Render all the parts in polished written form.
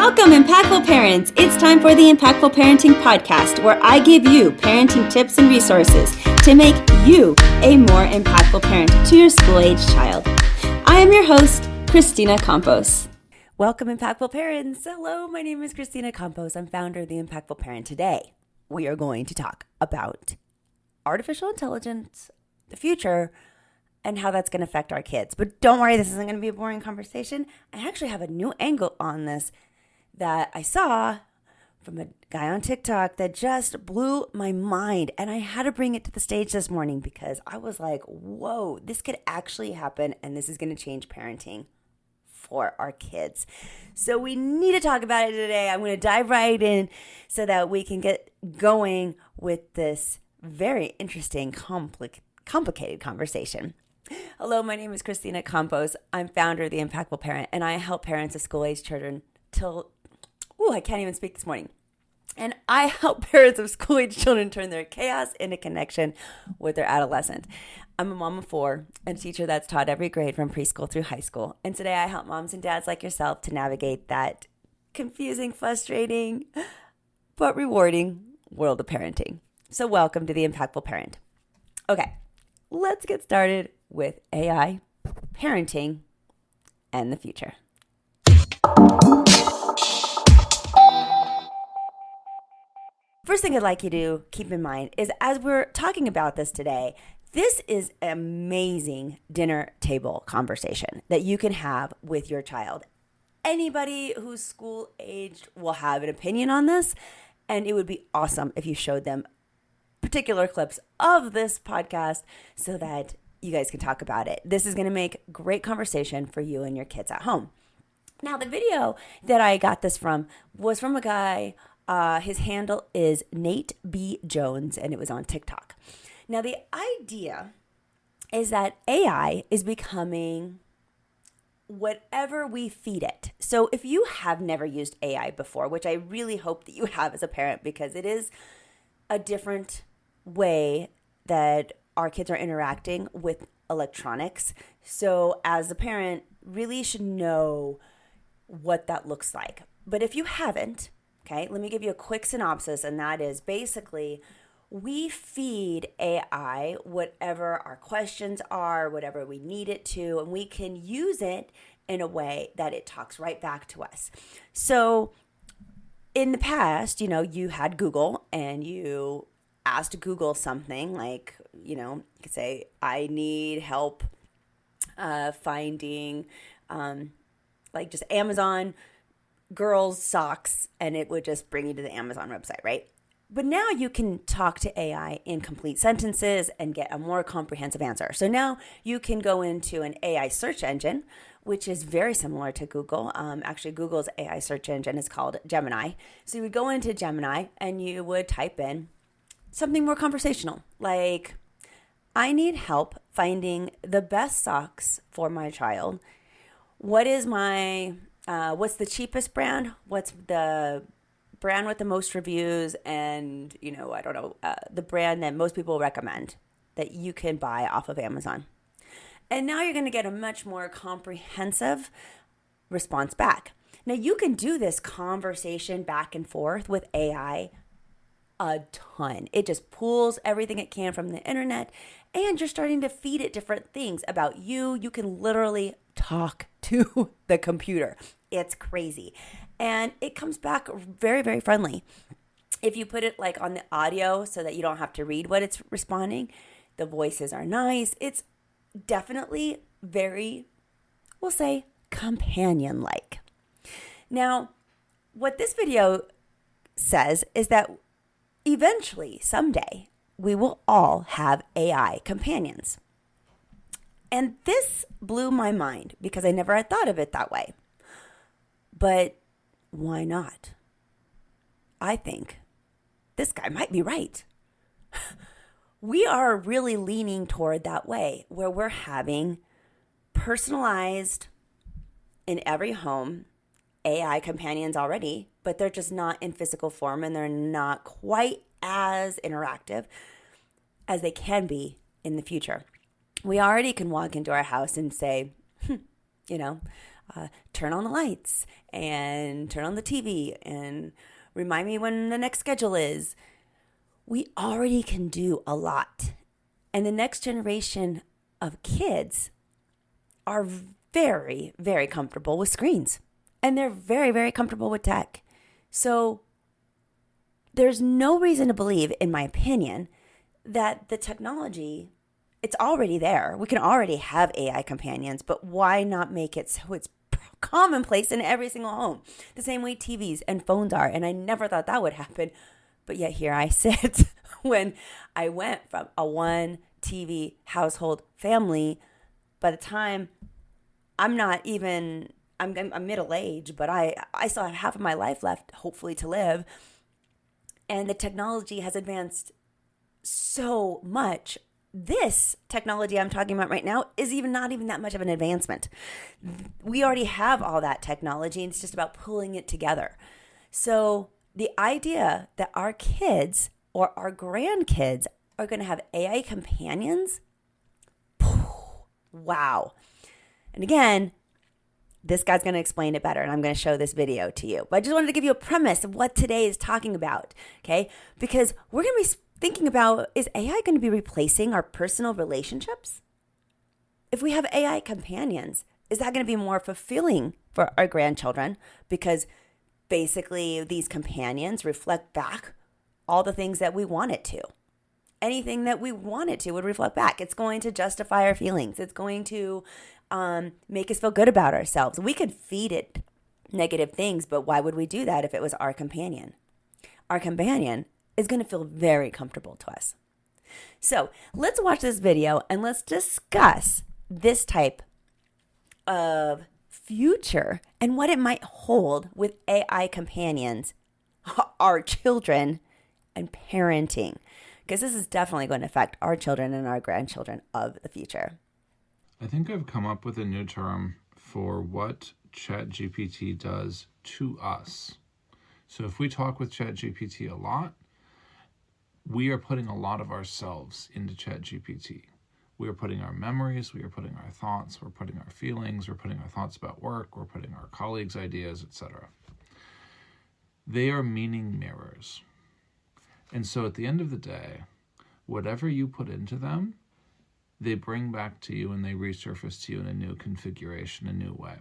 Welcome, Impactful Parents. It's time for the Impactful Parenting Podcast, where I give you parenting tips and resources to make you a more impactful parent to your school-age child. I am your host, Christina Campos. Welcome, Impactful Parents. Hello, my name is Christina Campos. I'm founder of the Impactful Parent. Today, we are going to talk about artificial intelligence, the future, and how that's going to affect our kids. But don't worry, this isn't going to be a boring conversation. I actually have a new angle on this that I saw from a guy on TikTok that just blew my mind. And I had to bring it to the stage this morning because I was like, whoa, this could actually happen. And this is going to change parenting for our kids. So we need to talk about it today. I'm going to dive right in so that we can get going with this very interesting, complicated conversation. Hello, my name is Christina Campos. I'm founder of the Impactful Parent, and I help parents of school-age children I can't even speak this morning. And I help parents of school-age children turn their chaos into connection with their adolescent. I'm a mom of four and a teacher that's taught every grade from preschool through high school. And today I help moms and dads like yourself to navigate that confusing, frustrating, but rewarding world of parenting. So welcome to the Impactful Parent. Okay, let's get started with AI, parenting, and the future. First thing I'd like you to keep in mind is as we're talking about this today, this is an amazing dinner table conversation that you can have with your child. Anybody who's school aged will have an opinion on this, and it would be awesome if you showed them particular clips of this podcast so that you guys can talk about it. This is going to make great conversation for you and your kids at home. Now, the video that I got this from was from a guy. His handle is Nate B. Jones, and it was on TikTok. Now, the idea is that AI is becoming whatever we feed it. So if you have never used AI before, which I really hope that you have as a parent, because it is a different way that our kids are interacting with electronics. So as a parent, really should know what that looks like. But if you haven't, okay, let me give you a quick synopsis, and that is basically we feed AI whatever our questions are, whatever we need it to, and we can use it in a way that it talks right back to us. So in the past, you had Google and you asked Google something like, you could say, I need help finding like just Amazon girls socks, and it would just bring you to the Amazon website, right? But now you can talk to AI in complete sentences and get a more comprehensive answer. So now you can go into an AI search engine, which is very similar to Google. Actually, Google's AI search engine is called Gemini. So you would go into Gemini and you would type in something more conversational, like, I need help finding the best socks for my child. What is what's the cheapest brand? What's the brand with the most reviews? And, the brand that most people recommend that you can buy off of Amazon. And now you're going to get a much more comprehensive response back. Now you can do this conversation back and forth with AI a ton. It just pulls everything it can from the internet, and you're starting to feed it different things about you. You can literally talk to the computer. It's crazy. And it comes back very, very friendly. If you put it like on the audio so that you don't have to read what it's responding, the voices are nice. It's definitely very, we'll say, companion-like. Now, what this video says is that eventually, someday, we will all have AI companions. And this blew my mind because I never had thought of it that way. But why not? I think this guy might be right. We are really leaning toward that way where we're having personalized in every home AI companions already, but they're just not in physical form and they're not quite as interactive as they can be in the future. We already can walk into our house and say, turn on the lights and turn on the TV and remind me when the next schedule is. We already can do a lot. And the next generation of kids are very, very comfortable with screens. And they're very, very comfortable with tech. So there's no reason to believe, in my opinion, that the technology, it's already there. We can already have AI companions, but why not make it so it's commonplace in every single home? The same way TVs and phones are. And I never thought that would happen. But yet here I sit when I went from a one TV household family. By the time I'm middle-aged, but I still have half of my life left, hopefully, to live. And the technology has advanced so much. This technology I'm talking about right now is not even that much of an advancement. We already have all that technology, and it's just about pulling it together. So the idea that our kids or our grandkids are going to have AI companions, wow. And again, this guy's going to explain it better, and I'm going to show this video to you. But I just wanted to give you a premise of what today is talking about, okay? Because we're going to be thinking about, is AI going to be replacing our personal relationships? If we have AI companions, is that going to be more fulfilling for our grandchildren? Because basically these companions reflect back all the things that we want it to. Anything that we want it to would reflect back. It's going to justify our feelings. It's going to make us feel good about ourselves. We could feed it negative things, but why would we do that if it was our companion? Our companion is going to feel very comfortable to us. So let's watch this video and let's discuss this type of future and what it might hold with AI companions, our children, and parenting. Because this is definitely going to affect our children and our grandchildren of the future. I think I've come up with a new term for what ChatGPT does to us. So if we talk with ChatGPT a lot, we are putting a lot of ourselves into ChatGPT. We are putting our memories, we are putting our thoughts, we're putting our feelings, we're putting our thoughts about work, we're putting our colleagues' ideas, etc. They are meaning mirrors. And so at the end of the day, whatever you put into them, they bring back to you and they resurface to you in a new configuration, a new way.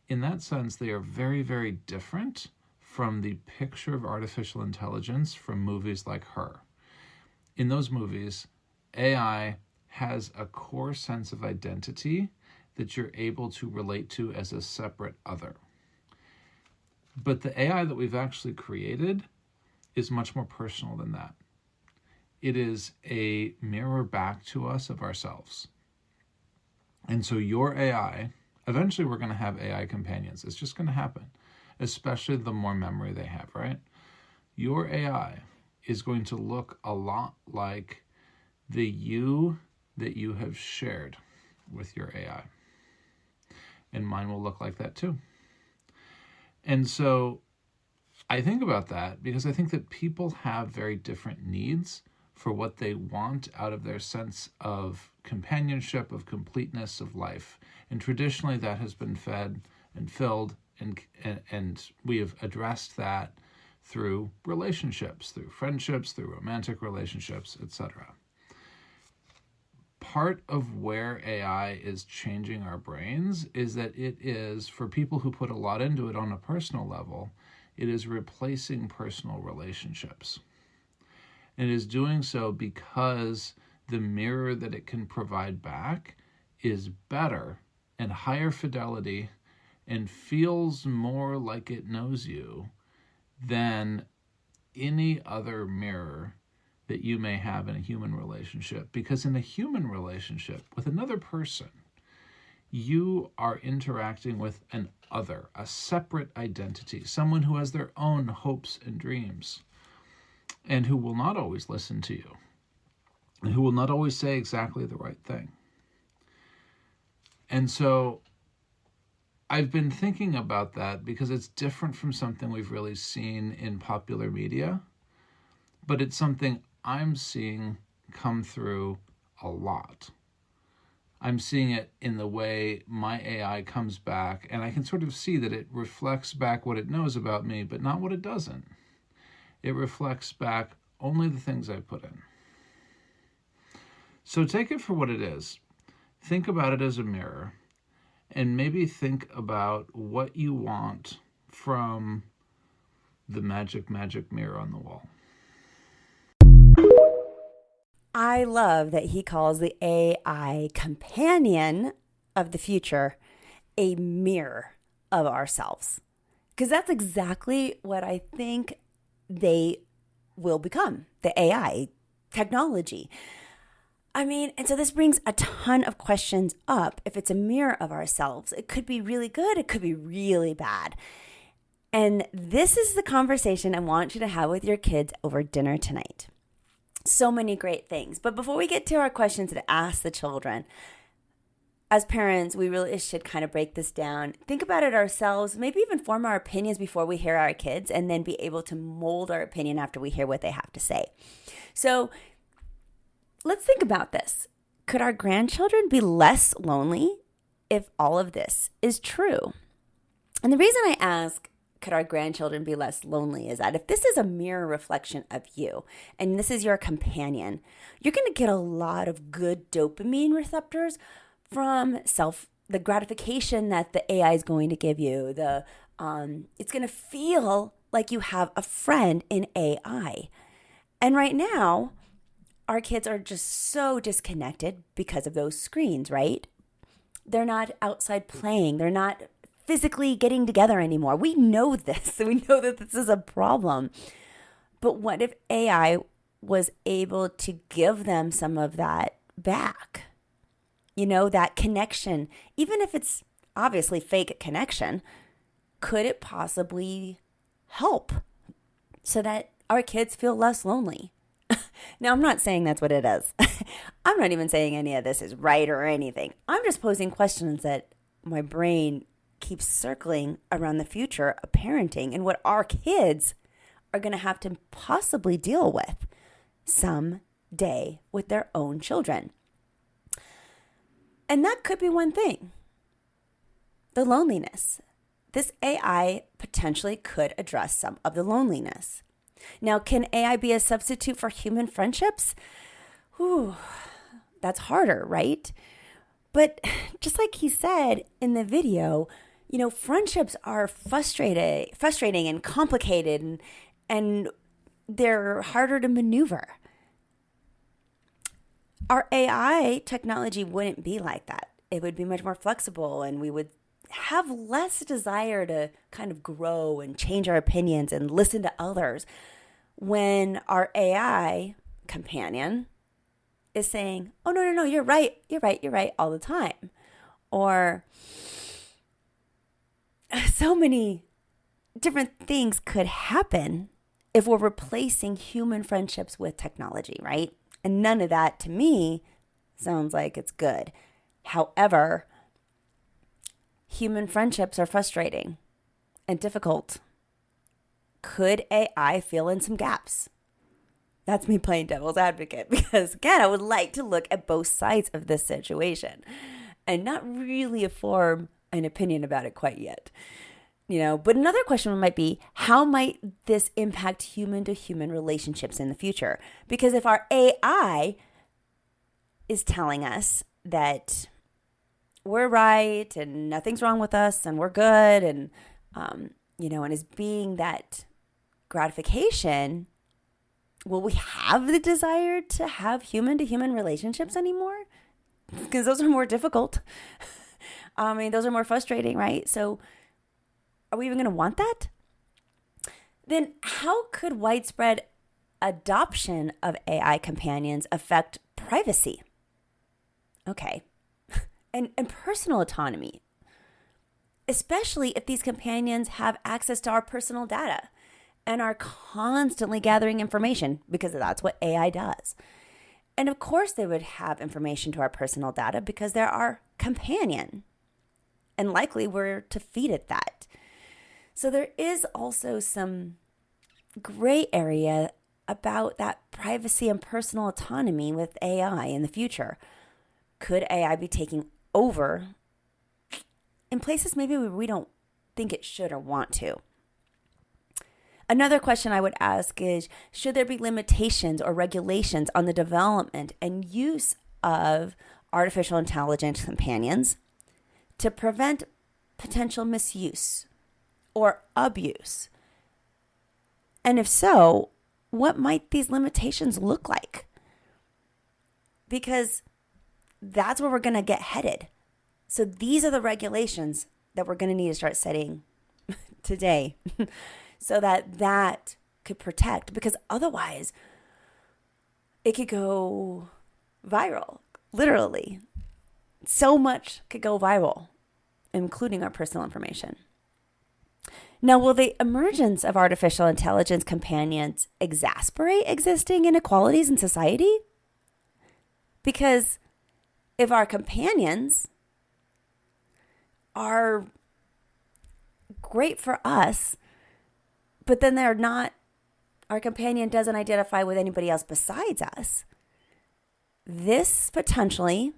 In that sense, they are very, very different from the picture of artificial intelligence from movies like Her. In those movies, AI has a core sense of identity that you're able to relate to as a separate other. But the AI that we've actually created is much more personal than that. It is a mirror back to us of ourselves. And so your AI, eventually we're going to have AI companions. It's just going to happen, especially the more memory they have, right? Your AI is going to look a lot like the you that you have shared with your AI. And mine will look like that too. And so I think about that because I think that people have very different needs for what they want out of their sense of companionship, of completeness of life. And traditionally that has been fed and filled, and we have addressed that through relationships, through friendships, through romantic relationships, etc. Part of where AI is changing our brains is that it is, for people who put a lot into it on a personal level, it is replacing personal relationships. And it is doing so because the mirror that it can provide back is better and higher fidelity and feels more like it knows you than any other mirror that you may have in a human relationship. Because in a human relationship with another person, you are interacting with an other, a separate identity, someone who has their own hopes and dreams, and who will not always listen to you, and who will not always say exactly the right thing. And so I've been thinking about that because it's different from something we've really seen in popular media, but it's something I'm seeing come through a lot. I'm seeing it in the way my AI comes back, and I can sort of see that it reflects back what it knows about me, but not what it doesn't. It reflects back only the things I put in. So take it for what it is. Think about it as a mirror, and maybe think about what you want from the magic mirror on the wall. I love that he calls the AI companion of the future a mirror of ourselves. Because that's exactly what I think they will become, the AI technology. I mean, and so this brings a ton of questions up. If it's a mirror of ourselves, it could be really good, it could be really bad. And this is the conversation I want you to have with your kids over dinner tonight. So many great things. But before we get to our questions to ask the children, as parents, we really should kind of break this down, think about it ourselves, maybe even form our opinions before we hear our kids, and then be able to mold our opinion after we hear what they have to say. So let's think about this. Could our grandchildren be less lonely if all of this is true? And the reason I ask, could our grandchildren be less lonely, is that if this is a mirror reflection of you and this is your companion, you're going to get a lot of good dopamine receptors from the gratification that the AI is going to give you. It's going to feel like you have a friend in AI. And right now, our kids are just so disconnected because of those screens, right? They're not outside playing. They're not physically getting together anymore. We know this. We know that this is a problem. But what if AI was able to give them some of that back? You know, that connection, even if it's obviously fake connection, could it possibly help so that our kids feel less lonely? Now, I'm not saying that's what it is. I'm not even saying any of this is right or anything. I'm just posing questions that my brain keeps circling around the future of parenting and what our kids are going to have to possibly deal with someday with their own children. And that could be one thing, the loneliness. This AI potentially could address some of the loneliness. Now, can AI be a substitute for human friendships? Ooh, that's harder, right? But just like he said in the video, you know, friendships are frustrating and complicated, and they're harder to maneuver. Our AI technology wouldn't be like that. It would be much more flexible, and we would have less desire to kind of grow and change our opinions and listen to others when our AI companion is saying, oh, no, you're right all the time. Or so many different things could happen if we're replacing human friendships with technology, right? And none of that, to me, sounds like it's good. However, human friendships are frustrating and difficult. Could AI fill in some gaps? That's me playing devil's advocate because, again, I would like to look at both sides of this situation and not really form an opinion about it quite yet. You know, but another question might be, how might this impact human-to-human relationships in the future? Because if our AI is telling us that we're right and nothing's wrong with us and we're good and, and is being that gratification, will we have the desire to have human-to-human relationships anymore? Because those are more difficult. Those are more frustrating, right? So are we even going to want that? Then how could widespread adoption of AI companions affect privacy? Okay. And personal autonomy, especially if these companions have access to our personal data and are constantly gathering information, because that's what AI does. And of course they would have information to our personal data because they're our companion, and likely we're to feed it that. So there is also some gray area about that privacy and personal autonomy with AI in the future. could AI be taking over in places maybe where we don't think it should or want to? Another question I would ask is, should there be limitations or regulations on the development and use of artificial intelligence companions to prevent potential misuse or abuse? And if so, what might these limitations look like? Because that's where we're going to get headed. So these are the regulations that we're going to need to start setting today so that could protect, because otherwise it could go viral, literally. So much could go viral, including our personal information. Now, will the emergence of artificial intelligence companions exacerbate existing inequalities in society? Because if our companions are great for us, but then our companion doesn't identify with anybody else besides us, this potentially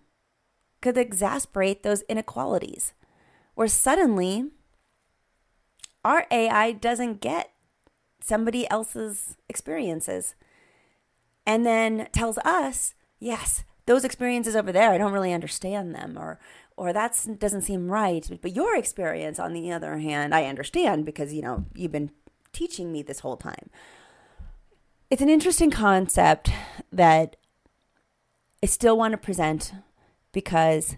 could exacerbate those inequalities, where suddenly our AI doesn't get somebody else's experiences and then tells us, yes, those experiences over there, I don't really understand them, or that doesn't seem right. But your experience, on the other hand, I understand because, you've been teaching me this whole time. It's an interesting concept that I still want to present, because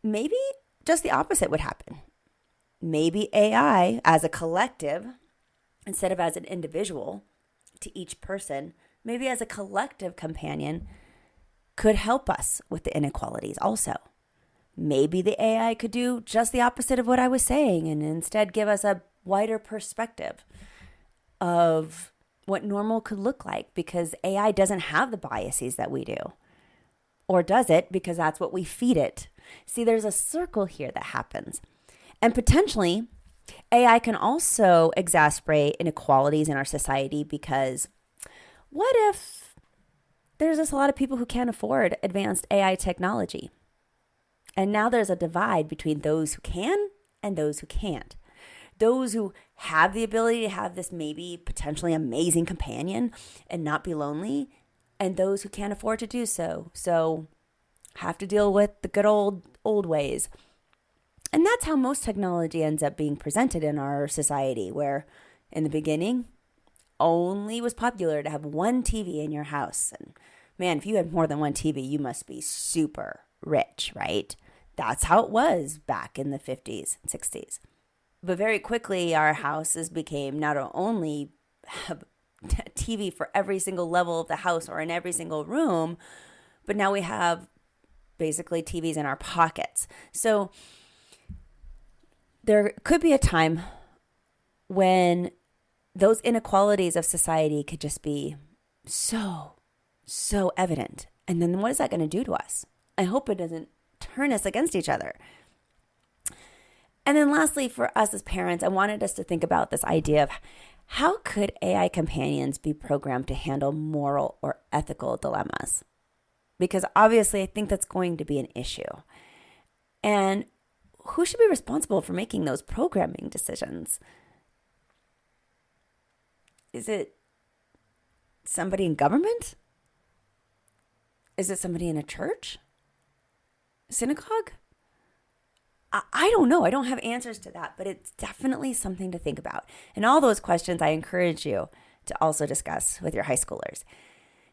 maybe just the opposite would happen. Maybe AI as a collective, instead of as an individual to each person, maybe as a collective companion could help us with the inequalities also. Maybe the AI could do just the opposite of what I was saying and instead give us a wider perspective of what normal could look like, because AI doesn't have the biases that we do. Or does it because that's what we feed it? See, there's a circle here that happens. And potentially, AI can also exacerbate inequalities in our society, because what if there's just a lot of people who can't afford advanced AI technology? And now there's a divide between those who can and those who can't. Those who have the ability to have this maybe potentially amazing companion and not be lonely, and those who can't afford to do so. So have to deal with the good old ways. And that's how most technology ends up being presented in our society, where in the beginning, only was popular to have one TV in your house. And man, if you had more than one TV, you must be super rich, right? That's how it was back in the 50s and 60s. But very quickly, our houses became not only a TV for every single level of the house or in every single room, but now we have basically TVs in our pockets. So there could be a time when those inequalities of society could just be so evident. And then what is that going to do to us? I hope it doesn't turn us against each other. And then lastly, for us as parents, I wanted us to think about this idea of how could AI companions be programmed to handle moral or ethical dilemmas? Because obviously, I think that's going to be an issue. And who should be responsible for making those programming decisions? Is it somebody in government? Is it somebody in a church? Synagogue? I don't know. I don't have answers to that, but it's definitely something to think about. And all those questions I encourage you to also discuss with your high schoolers.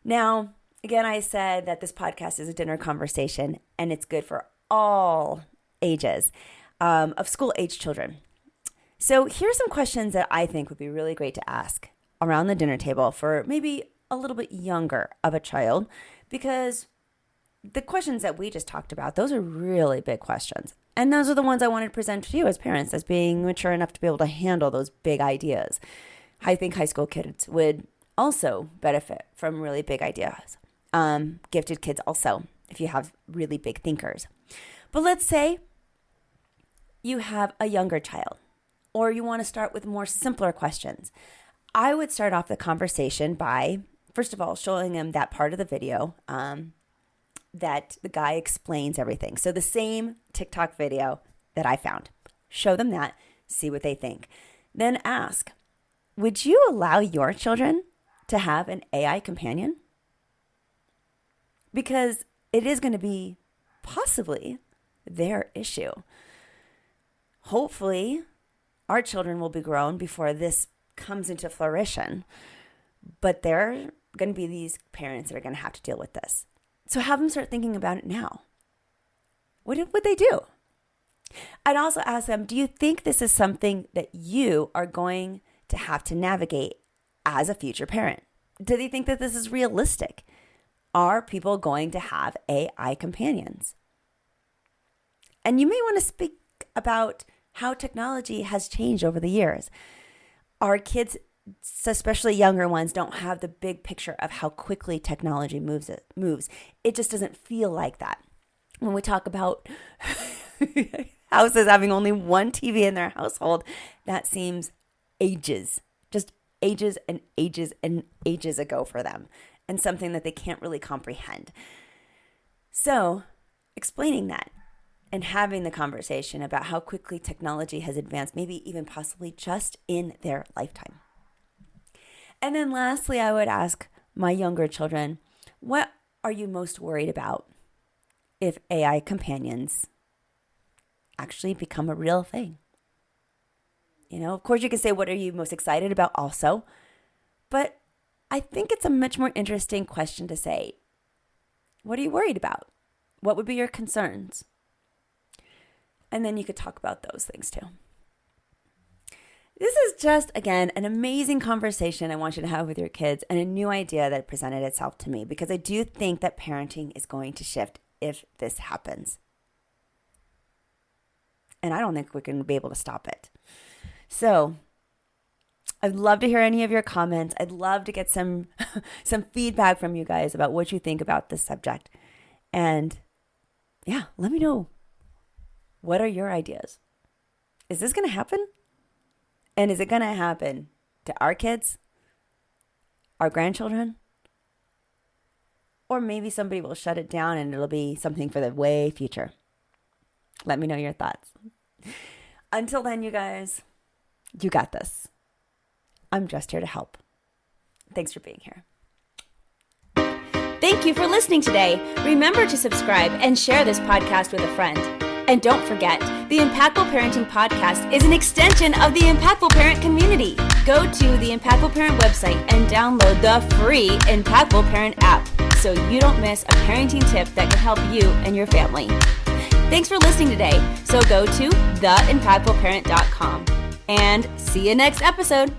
Now, again, I said that this podcast is a dinner conversation, and it's good for all ages of school-age children. So here's some questions that I think would be really great to ask around the dinner table for maybe a little bit younger of a child, because the questions that we just talked about, those are really big questions. And those are the ones I wanted to present to you as parents as being mature enough to be able to handle those big ideas. I think high school kids would also benefit from really big ideas. Gifted kids also, if you have really big thinkers. But let's say you have a younger child, or you want to start with more simpler questions. I would start off the conversation by, first of all, showing them that part of the video that the guy explains everything. So the same TikTok video that I found, show them that, see what they think. Then ask, would you allow your children to have an AI companion? Because it is going to be possibly their issue. Hopefully, our children will be grown before this comes into fruition. But there are going to be these parents that are going to have to deal with this. So have them start thinking about it now. What would they do? I'd also ask them, do you think this is something that you are going to have to navigate as a future parent? Do they think that this is realistic? Are people going to have AI companions? And you may want to speak about how technology has changed over the years. Our kids, especially younger ones, don't have the big picture of how quickly technology moves. It just doesn't feel like that. When we talk about houses having only one TV in their household, that seems ages, just ages and ages and ages ago for them, and something that they can't really comprehend. So explaining that and having the conversation about how quickly technology has advanced, maybe even possibly just in their lifetime. And then lastly, I would ask my younger children, what are you most worried about if AI companions actually become a real thing? Of course you can say, what are you most excited about also? But I think it's a much more interesting question to say, what are you worried about? What would be your concerns? And then you could talk about those things too. This is just, again, an amazing conversation I want you to have with your kids, and a new idea that presented itself to me, because I do think that parenting is going to shift if this happens. And I don't think we're going to be able to stop it. So I'd love to hear any of your comments. I'd love to get some feedback from you guys about what you think about this subject. And yeah, let me know. What are your ideas? Is this going to happen? And is it going to happen to our kids, our grandchildren? Or maybe somebody will shut it down and it'll be something for the way future. Let me know your thoughts. Until then, you guys, you got this. I'm just here to help. Thanks for being here. Thank you for listening today. Remember to subscribe and share this podcast with a friend. And don't forget, the Impactful Parenting Podcast is an extension of the Impactful Parent community. Go to the Impactful Parent website and download the free Impactful Parent app so you don't miss a parenting tip that can help you and your family. Thanks for listening today. So go to theimpactfulparent.com and see you next episode.